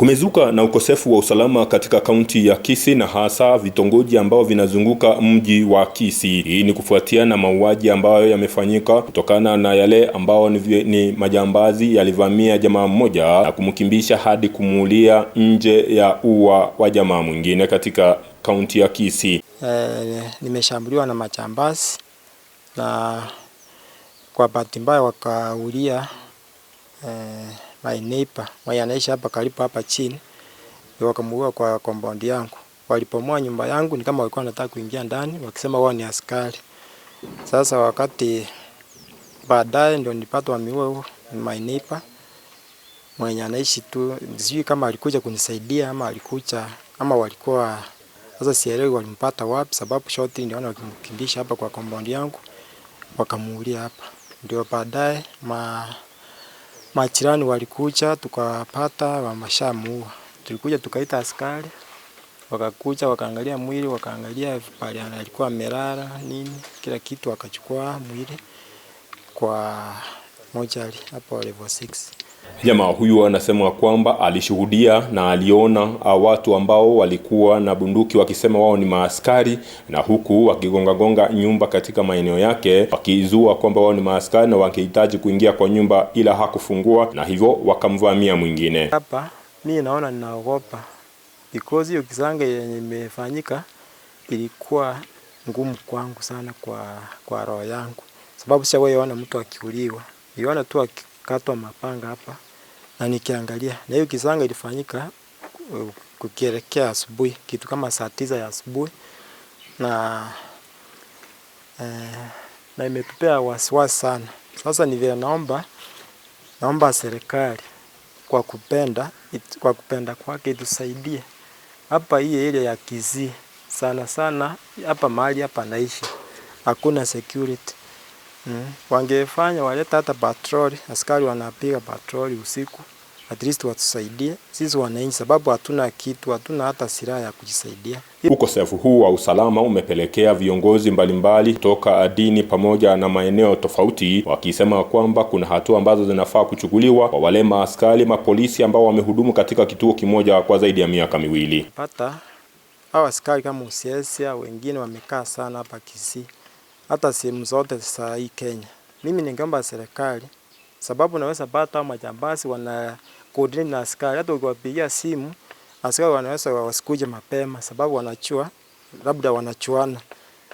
Kumezuka na ukosefu wa usalama katika kaunti ya Kisii na hasa vitongoji ambao vinazunguka mji wa Kisii. Hii ni kufuatia na mauaji ambayo yamefanyika kutokana na yale ambao ni majambazi yalivamia jamaa mmoja na kumkimbisha hadi kumuulia nje ya ua wa jamaa mwingine katika kaunti ya Kisii. Nimeshambuliwa na majambazi na kwa bahati mbaya wakaulia my neighbor mwenye anaishi hapa karibu hapa chini, wakamuua kwa compound yangu. Walipomoa nyumba yangu ni kama walikuwa wanataka kuingia ndani wakisema wao ni askari. Sasa wakati baadaye ndio nilipata wameua my neighbor mwenye anaishi tu, sijui kama alikuja kunisaidia ama alikuja ama walikuwa, sasa sielewi walimpata wapi, sababu shoti ndio wakimkimbisha hapa kwa compound yangu wakamuulia hapa. Ndio baadaye majirani walikuja tukapata wameshamuua. Tulikuja tukaita askari, wakakuja wakaangalia mwili, wakaangalia pale alikuwa amelala nini, kila kitu, wakachukua mwili kwa mochari hapo level 6. Jamaa huyu anasema kwamba alishuhudia na aliona watu ambao walikuwa na bunduki wakisema wao ni maaskari, na huku wakigonga nyumba katika maeneo yake wakizua kwamba wao ni maaskari na wakihitaji kuingia kwa nyumba, ila hakufungua na hivyo wakamvamia mwingine. Hapa mimi naona ninaogopa because hiyo kisanga yenye imefanyika ilikuwa ngumu kwangu sana kwa roho yangu, sababu sijawahi mtu akiuliwa. Niliona tu akikatwa mapanga hapa na nikiangalia, na hiyo kisanga ilifanyika kukielekea asubuhi, kitu kama saa 9 ya asubuhi, na imetupea wasiwasi sana. Sasa ni vile naomba serikali kwa kupenda kwake itusaidie hapa hii ile ya Kisii sana hapa mahali hapa naishi hakuna security. Wangefanya waleta hata patrol, askari wanapiga patrol usiku, at least watusaidie sisi wananchi, sababu hatuna kitu, hatuna hata silaha ya kujisaidia. Ukosefu huu wa usalama umepelekea viongozi mbalimbali kutoka dini pamoja na maeneo tofauti wakisema kwamba kuna hatua ambazo zinafaa kuchukuliwa kwa wale maaskari mapolisi ambao wamehudumu katika kituo kimoja kwa zaidi ya miaka 2. Pata hao askari kama usiasia wengine wamekaa sana hapa Kisii, hata sehemu zote za hii Kenya. Mimi ningeomba serikali, sababu naweza pata majambazi wana coordinate na askari, hata ukiwapigia simu askari wanaweza wasikuje mapema, sababu wanachua labda wanachuana.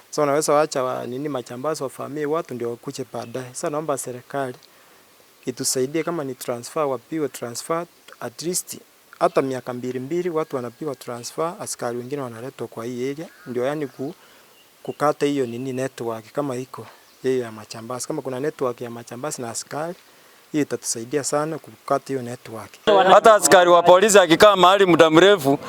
So wanaweza waacha majambazi wafamie watu ndio wakuje baadaye. Sasa naomba serikali itusaidie, kama ni transfer wapiwe transfer, at least hata miaka 2 watu wanapiwa transfer, askari wengine wanaletwa kwa hii area, ndio yani kukata hiyo network kama iko hiyo ya majambazi. Kama kuna network ya majambazi na askari, hii itatusaidia sana kukata hiyo network. Hata askari wa polisi akikaa mahali muda mrefu,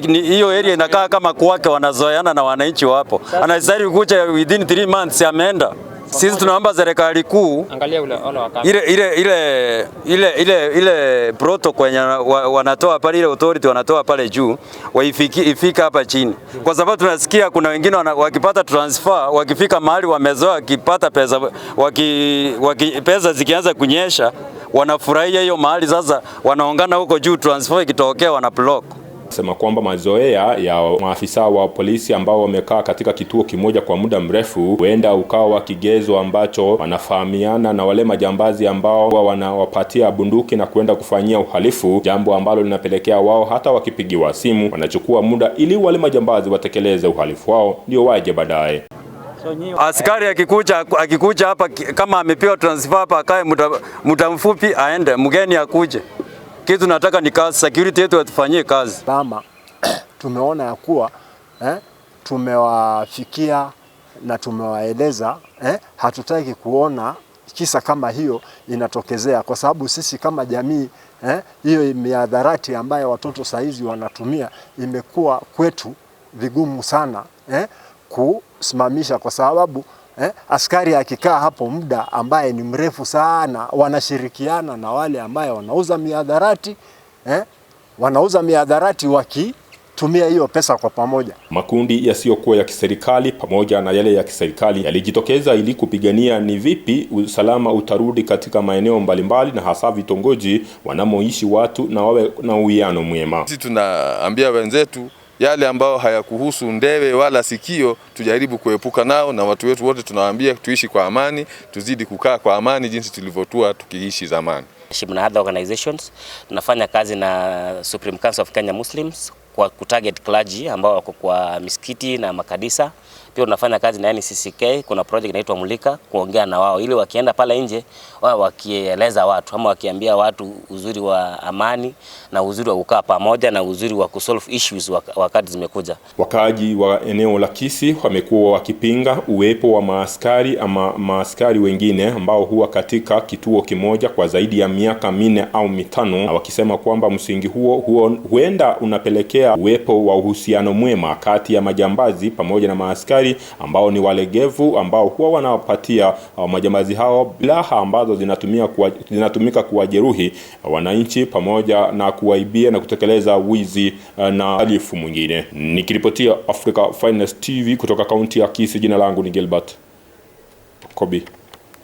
hiyo area inakaa kama kwake, wanazoeana na wananchi wapo. Anastahili kuja within 3 months ameenda. Sisi tunaomba serikali kuu angalia ile protocol yenye wanatoa pale, ile authority wanatoa pale juu ifika hapa chini, kwa sababu tunasikia kuna wengine wakipata transfer, wakifika mahali wamezoea, wakipata pesa, pesa zikianza kunyesha wanafurahia hiyo mahali, sasa wanaongana huko juu, transfer ikitokea wana block. Sema kwamba mazoea ya maafisa wa polisi ambao wamekaa katika kituo kimoja kwa muda mrefu huenda ukawa kigezo ambacho wanafahamiana na wale majambazi ambao wanawapatia bunduki na kuenda kufanyia uhalifu, jambo ambalo linapelekea wao hata wakipigiwa simu wanachukua muda ili wale majambazi watekeleze uhalifu wao ndio waje baadaye. Askari akikuja hapa kama amepewa transfer hapa, akae muda mfupi aende, mgeni akuje. Kitu nataka ni kazi, security yetu watufanyie kazi. Kama tumeona ya kuwa tumewafikia na tumewaeleza, hatutaki kuona kisa kama hiyo inatokezea, kwa sababu sisi kama jamii hiyo miadharati ambayo watoto saizi wanatumia imekuwa kwetu vigumu sana kusimamisha, kwa sababu askari akikaa hapo muda ambaye ni mrefu sana, wanashirikiana na wale ambaye wanauza miadharati, wanauza miadharati tunatumia hiyo pesa kwa pamoja. Makundi yasiyokuwa ya kiserikali pamoja na yale ya kiserikali yalijitokeza ili kupigania ni vipi usalama utarudi katika maeneo mbalimbali na hasa vitongoji wanamoishi watu na wawe na uwiano mwema. Sisi tunaambia wenzetu yale ambao hayakuhusu ndewe wala sikio tujaribu kuepuka nao, na watu wetu wote tunawaambia tuishi kwa amani, tuzidi kukaa kwa amani jinsi tulivyokuwa tukiishi zamani. Na other organizations tunafanya kazi na Supreme Council of Kenya Muslims kwa kutarget clergy ambao wako kwa misikiti na makanisa. Pia tunafanya kazi na NCCK, kuna project inaitwa Mulika, kuongea na wao ili wakienda pale nje wao wakieleza watu ama wakiambia watu uzuri wa amani na uzuri wa kukaa pamoja na uzuri wa kusolve issues wakati zimekuja. Wakaaji wa eneo la Kisii wamekuwa wakipinga uwepo wa maaskari ama maaskari wengine ambao huwa katika kituo kimoja kwa zaidi ya miaka 4 au 5, na wakisema kwamba msingi huo huenda unapelekea uwepo wa uhusiano mwema kati ya majambazi pamoja na maaskari ambao ni walegevu ambao huwa wanawapatia majambazi hao silaha ambazo zinatumika kuwajeruhi wananchi pamoja na kuwaibia na kutekeleza wizi na uhalifu mwingine. Nikiripotia Africa Finest TV kutoka kaunti ya Kisii, jina langu ni Gilbert Kobi.